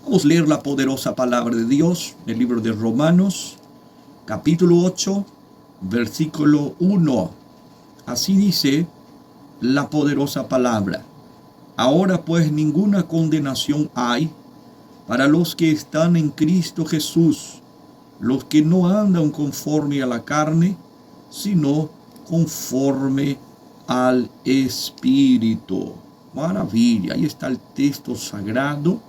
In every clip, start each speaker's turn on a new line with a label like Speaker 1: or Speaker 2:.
Speaker 1: Vamos a leer la poderosa palabra de Dios en el libro de Romanos, capítulo 8, versículo 1. Así dice la poderosa palabra. Ahora pues ninguna condenación hay para los que están en Cristo Jesús, los que no andan conforme a la carne, sino conforme al Espíritu. Maravilla, ahí está el texto sagrado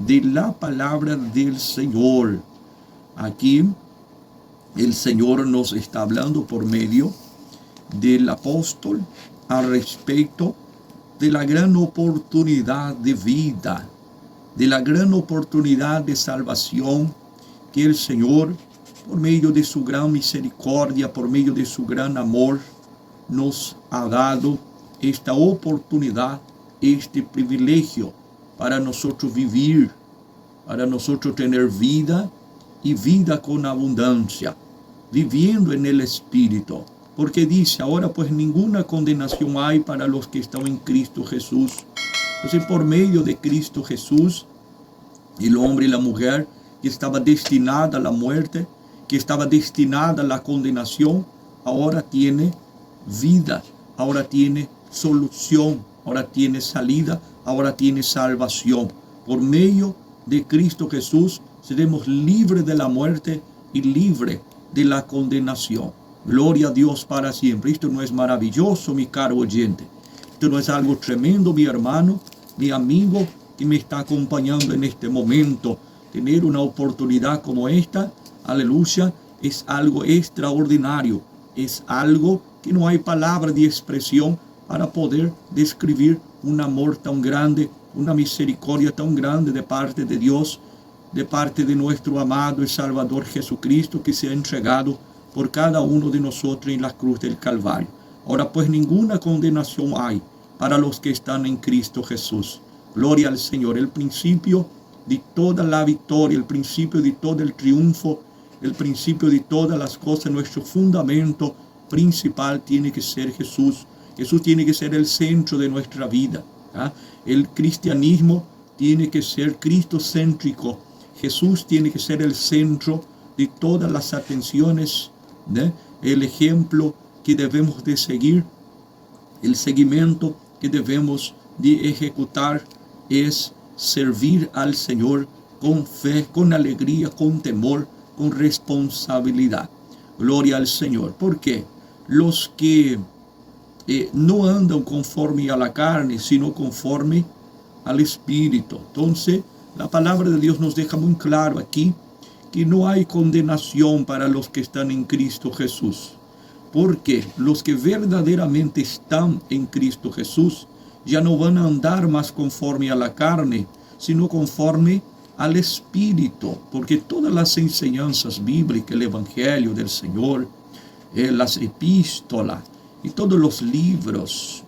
Speaker 1: de la palabra del Señor. Aquí el Señor nos está hablando por medio del apóstol al respecto de la gran oportunidad de vida, de la gran oportunidad de salvación que el Señor, por medio de su gran misericordia, por medio de su gran amor, nos ha dado esta oportunidad, este privilegio para nosotros vivir, para nosotros tener vida y vida con abundancia, viviendo en el Espíritu. Porque dice, ahora pues ninguna condenación hay para los que están en Cristo Jesús. Entonces por medio de Cristo Jesús, el hombre y la mujer que estaba destinada a la muerte, que estaba destinada a la condenación, ahora tiene vida, ahora tiene solución, ahora tiene salida, ahora tiene salvación. Por medio de Cristo Jesús seremos libres de la muerte y libres de la condenación. Gloria a Dios para siempre. Esto no es maravilloso, mi caro oyente. Esto no es algo tremendo, mi hermano, mi amigo que me está acompañando en este momento. Tener una oportunidad como esta, aleluya, es algo extraordinario. Es algo que no hay palabra de expresión para poder describir un amor tan grande, una misericordia tan grande de parte de Dios, de parte de nuestro amado y Salvador Jesucristo, que se ha entregado por cada uno de nosotros en la cruz del Calvario. Ahora pues ninguna condenación hay para los que están en Cristo Jesús. Gloria al Señor. El principio de toda la victoria, el principio de todo el triunfo, el principio de todas las cosas, nuestro fundamento principal tiene que ser Jesús. Jesús tiene que ser el centro de nuestra vida. El cristianismo tiene que ser cristocéntrico. Jesús tiene que ser el centro de todas las atenciones, el ejemplo que debemos de seguir, el seguimiento que debemos de ejecutar es servir al Señor con fe, con alegría, con temor, con responsabilidad. Gloria al Señor. ¿Por qué? Los que no andan conforme a la carne, sino conforme al Espíritu. Entonces, la palabra de Dios nos deja muy claro aquí que no hay condenación para los que están en Cristo Jesús. Porque los que verdaderamente están en Cristo Jesús ya no van a andar más conforme a la carne, sino conforme al Espíritu. Porque todas las enseñanzas bíblicas, el Evangelio del Señor, las epístolas y todos los libros,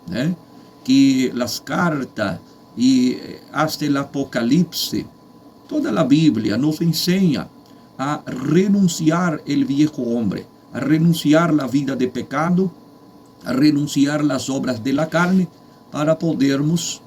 Speaker 1: que las cartas y hasta el Apocalipsis, toda la Biblia nos enseña a renunciar el viejo hombre, a renunciar la vida de pecado, a renunciar las obras de la carne, para podermos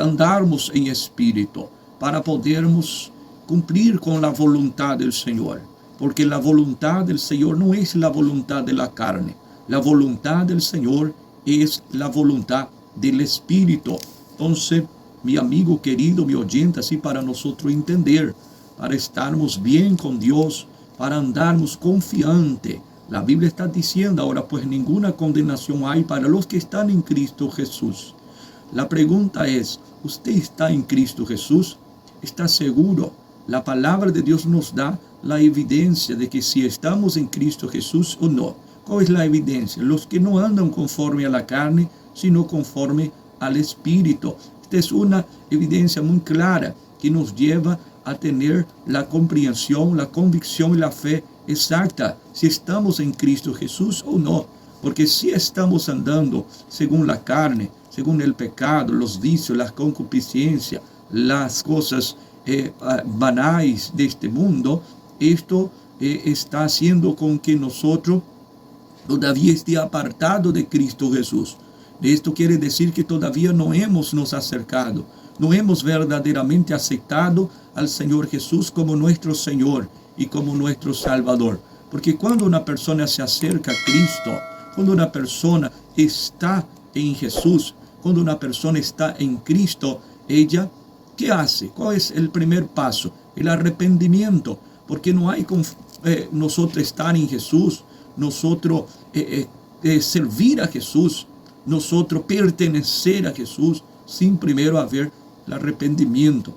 Speaker 1: andarmos en espíritu, para podermos cumplir con la voluntad del Señor. Porque la voluntad del Señor no es la voluntad de la carne. La voluntad del Señor es la voluntad del Espíritu. Entonces, mi amigo querido, mi oyente, así para nosotros entender, para estarmos bien con Dios, para andarmos confiante. La Biblia está diciendo ahora, pues ninguna condenación hay para los que están en Cristo Jesús. La pregunta es, ¿usted está en Cristo Jesús? ¿Está seguro? La palabra de Dios nos da la evidencia de que si estamos en Cristo Jesús o no. ¿Cuál es la evidencia? Los que no andan conforme a la carne, sino conforme al Espíritu. Esta es una evidencia muy clara que nos lleva a tener la comprensión, la convicción y la fe exacta si estamos en Cristo Jesús o no. Porque si estamos andando según la carne, según el pecado, los vicios, la concupiscencia, las cosas banales de este mundo, esto está haciendo con que nosotros todavía esté apartado de Cristo Jesús. Esto quiere decir que todavía no hemos nos acercado, no hemos verdaderamente aceptado al Señor Jesús como nuestro Señor y como nuestro Salvador. Porque cuando una persona se acerca a Cristo, cuando una persona está en Jesús, cuando una persona está en Cristo, ella, ¿qué hace? ¿Cuál es el primer paso? El arrepentimiento. Porque no hay nosotros estar en Jesús, nosotros servir a Jesús, nosotros pertenecer a Jesús, sin primero haber el arrepentimiento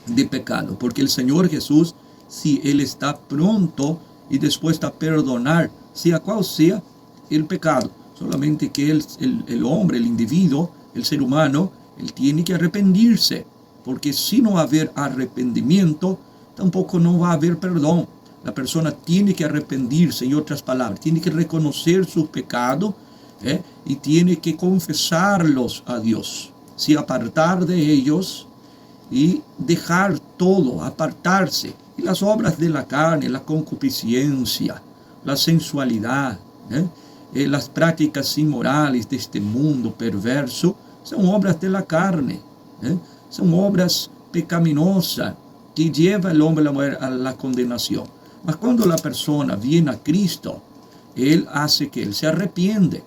Speaker 1: de pecado. Porque el Señor Jesús, si Él está pronto y dispuesto a perdonar, sea cual sea el pecado, solamente que el hombre, el individuo, el ser humano, él tiene que arrepentirse. Porque si no haber arrepentimiento, tampoco no va a haber perdón. La persona tiene que arrepentirse, en otras palabras, tiene que reconocer sus pecados y tiene que confesarlos a Dios. Si apartar de ellos y dejar todo, apartarse. Y las obras de la carne, la concupiscencia, la sensualidad, las prácticas inmorales de este mundo perverso, son obras de la carne, son obras pecaminosas que llevan al hombre y la mujer a la condenación. Mas cuando la persona viene a Cristo, Él hace que Él se arrepiente,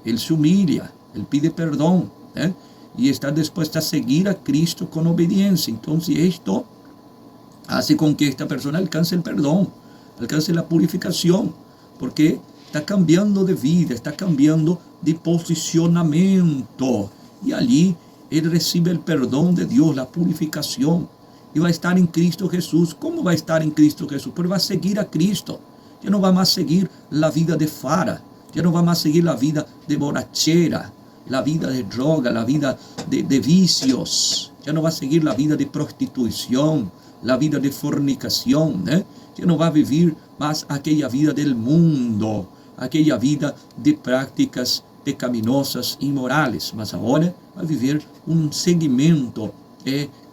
Speaker 1: Él se humilla, Él pide perdón, y está dispuesto a seguir a Cristo con obediencia. Entonces esto hace con que esta persona alcance el perdón, alcance la purificación, porque está cambiando de vida, está cambiando de posicionamiento, y allí él recibe el perdón de Dios, la purificación, y va a estar en Cristo Jesús. ¿Cómo va a estar en Cristo Jesús? Porque va a seguir a Cristo. Ya no va más a seguir la vida de fara, ya no va más a seguir la vida de borrachera, la vida de droga, la vida de vicios, ya no va a seguir la vida de prostitución, la vida de fornicación, ya no va a vivir más aquella vida del mundo, aquella vida de prácticas pecaminosas, inmorales, mas ahora va a vivir un seguimiento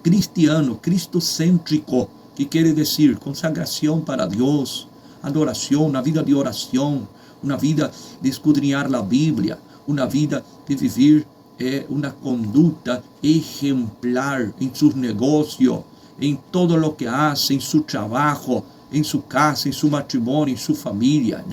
Speaker 1: cristiano, cristocéntrico, que quiere decir consagración para Dios, adoración, una vida de oración, una vida de escudriñar la Biblia, una vida de vivir una conducta ejemplar en sus negocios, en todo lo que hace, en su trabajo, en su casa, en su matrimonio, en su familia,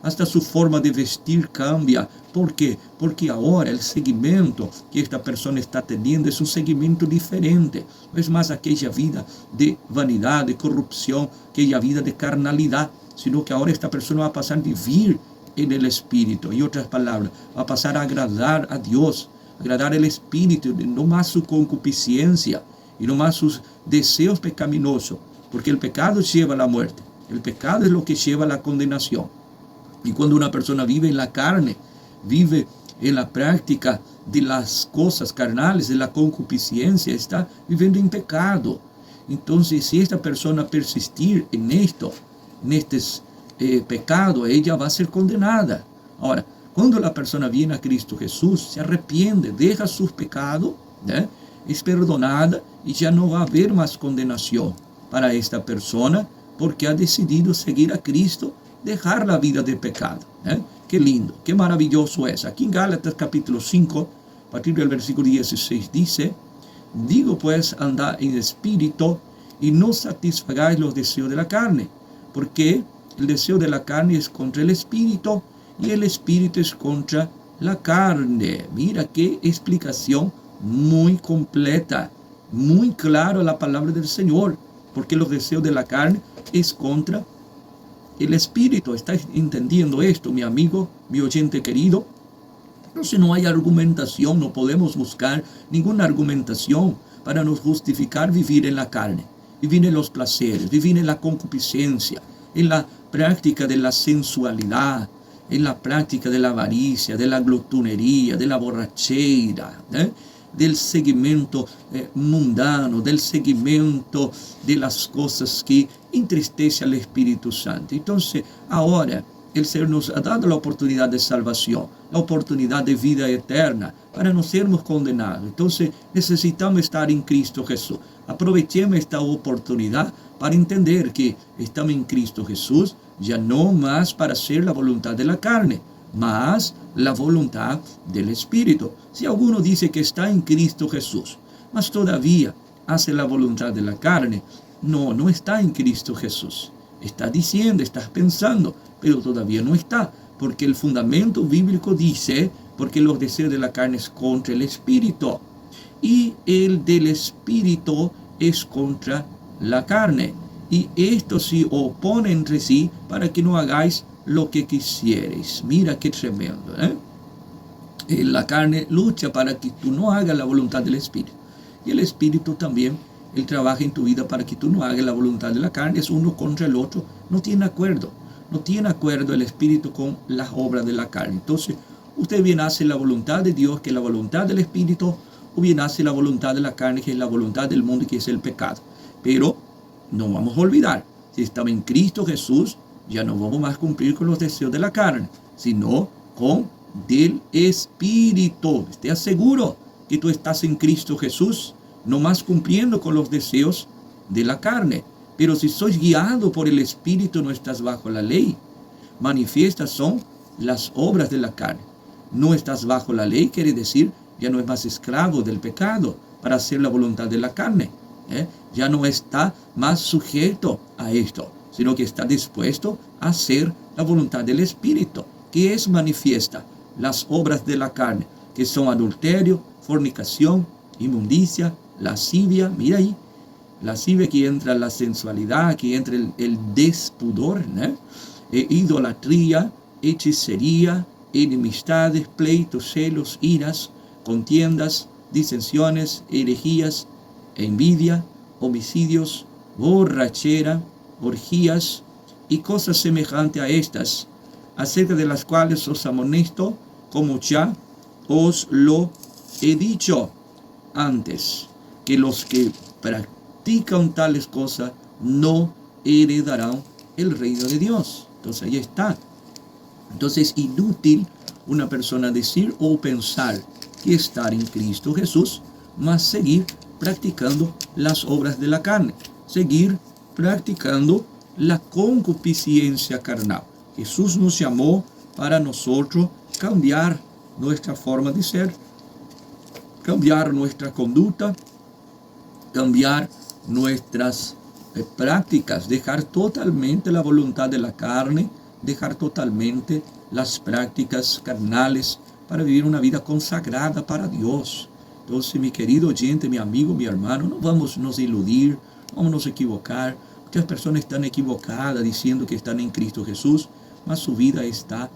Speaker 1: hasta su forma de vestir cambia. ¿Por qué? Porque ahora el seguimiento que esta persona está teniendo es un seguimiento diferente. No es más aquella vida de vanidad, de corrupción, aquella vida de carnalidad, sino que ahora esta persona va a pasar a vivir en el Espíritu. En otras palabras, va a pasar a agradar a Dios, agradar el Espíritu, no más su concupiscencia y no más sus deseos pecaminosos, porque el pecado lleva a la muerte. El pecado es lo que lleva a la condenación. Y cuando una persona vive en la carne, vive en la práctica de las cosas carnales, de la concupiscencia, está viviendo en pecado. Entonces, si esta persona persistir en esto, en este pecado, ella va a ser condenada. Ahora, cuando la persona viene a Cristo Jesús, se arrepiente, deja sus pecados, es perdonada y ya no va a haber más condenación para esta persona, porque ha decidido seguir a Cristo, dejar la vida de pecado. Qué lindo, qué maravilloso es. Aquí en Gálatas capítulo 5, a partir del versículo 16, dice: digo pues, andad en espíritu y no satisfagáis los deseos de la carne, porque el deseo de la carne es contra el espíritu y el espíritu es contra la carne. Mira qué explicación muy completa, muy clara la palabra del Señor, porque los deseos de la carne es contra el espíritu. ¿Estás entendiendo esto, mi amigo, mi oyente querido? Entonces no hay argumentación, no podemos buscar ninguna argumentación para nos justificar vivir en la carne, vivir en los placeres, vivir en la concupiscencia, en la práctica de la sensualidad, en la práctica de la avaricia, de la glotonería, de la borrachera, del seguimiento mundano, del seguimiento de las cosas que entristece al Espíritu Santo. Entonces, ahora el Señor nos ha dado la oportunidad de salvación, la oportunidad de vida eterna, para no sermos condenados. Entonces, necesitamos estar en Cristo Jesús. Aprovechemos esta oportunidad para entender que estamos en Cristo Jesús, ya no más para hacer la voluntad de la carne, más la voluntad del Espíritu. Si alguno dice que está en Cristo Jesús, mas todavía hace la voluntad de la carne, no está en Cristo Jesús. Está diciendo, está pensando, pero todavía no está, porque el fundamento bíblico dice, porque los deseos de la carne es contra el Espíritu, y el del Espíritu es contra la carne. Y esto se opone entre sí para que no hagáis lo que quisierais. Mira qué tremendo, ¿eh? La carne lucha para que tú no hagas la voluntad del Espíritu. Y el Espíritu también, Él trabaja en tu vida para que tú no hagas la voluntad de la carne. Es uno contra el otro. No tiene acuerdo. No tiene acuerdo el Espíritu con las obras de la carne. Entonces, usted bien hace la voluntad de Dios, que es la voluntad del Espíritu, o bien hace la voluntad de la carne, que es la voluntad del mundo, que es el pecado. Pero no vamos a olvidar, si estamos en Cristo Jesús, ya no vamos más a cumplir con los deseos de la carne, sino con del Espíritu. Esté seguro que tú estás en Cristo Jesús, no más cumpliendo con los deseos de la carne. Pero si sois guiado por el Espíritu, no estás bajo la ley. Manifiestas son las obras de la carne. No estás bajo la ley, quiere decir, ya no es más esclavo del pecado para hacer la voluntad de la carne. Ya no está más sujeto a esto, sino que está dispuesto a hacer la voluntad del Espíritu, que es manifiesta las obras de la carne, que son adulterio, fornicación, inmundicia, lascivia. Mira ahí, lascivia, que entra la sensualidad, que entra el despudor, idolatría, hechicería, enemistades, pleitos, celos, iras, contiendas, disensiones, herejías, envidia, homicidios, borrachera, orgías y cosas semejantes a estas, acerca de las cuales os amonesto, como ya os lo he dicho antes, que los que practican tales cosas no heredarán el reino de Dios. Entonces ahí está. Entonces es inútil una persona decir o pensar que estar en Cristo Jesús, mas seguir practicando las obras de la carne, seguir practicando la concupiscencia carnal. Jesús nos llamó para nosotros cambiar nuestra forma de ser, cambiar nuestra conducta, cambiar nuestras prácticas, dejar totalmente la voluntad de la carne, dejar totalmente las prácticas carnales para vivir una vida consagrada para Dios. Entonces, mi querido oyente, mi amigo, mi hermano, no vamos a nos iludir, vamos a nos equivocar. Muchas personas están equivocadas diciendo que están en Cristo Jesús, mas su vida está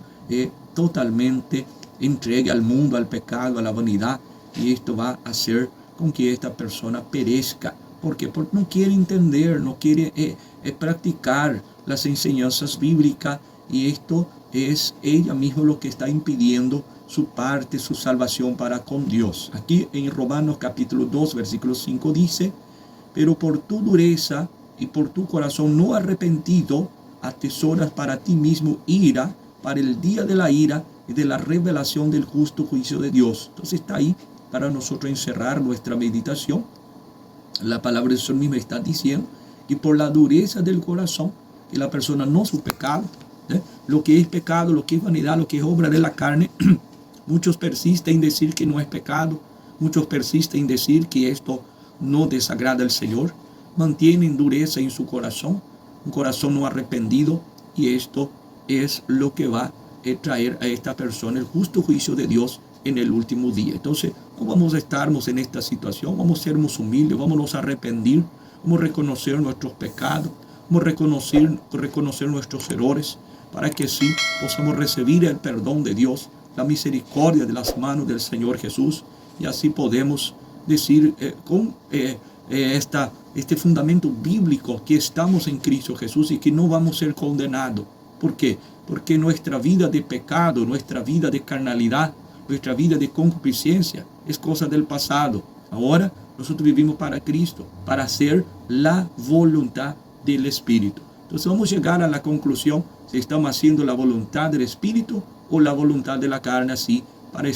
Speaker 1: totalmente entregue al mundo, al pecado, a la vanidad, y esto va a hacer con que esta persona perezca. ¿Por qué? Porque no quiere entender, no quiere practicar las enseñanzas bíblicas, y esto es ella misma lo que está impidiendo su parte, su salvación para con Dios. Aquí en Romanos capítulo 2, versículo 5 dice: pero por tu dureza y por tu corazón no arrepentido, atesoras para ti mismo ira, para el día de la ira y de la revelación del justo juicio de Dios. Entonces está ahí para nosotros encerrar nuestra meditación. La palabra de Dios misma está diciendo que por la dureza del corazón, que la persona no su pecado, lo que es pecado, lo que es vanidad, lo que es obra de la carne, muchos persisten en decir que no es pecado, muchos persisten en decir que esto no desagrada al Señor, mantienen dureza en su corazón, un corazón no arrepentido, y esto es lo que va a traer a esta persona el justo juicio de Dios en el último día. Entonces, no vamos a estarnos en esta situación, vamos a sermos humildes, vamos a arrepentir, vamos a reconocer nuestros pecados, vamos a reconocer nuestros errores, para que así podamos recibir el perdón de Dios, la misericordia de las manos del Señor Jesús, y así podemos decir con este fundamento bíblico que estamos en Cristo Jesús y que no vamos a ser condenados. ¿Por qué? Porque nuestra vida de pecado, nuestra vida de carnalidad, nuestra vida de concupiscencia es cosa del pasado. Ahora nosotros vivimos para Cristo, para hacer la voluntad del Espíritu. Entonces vamos a llegar a la conclusión si estamos haciendo la voluntad del Espíritu o la voluntad de la carne, así para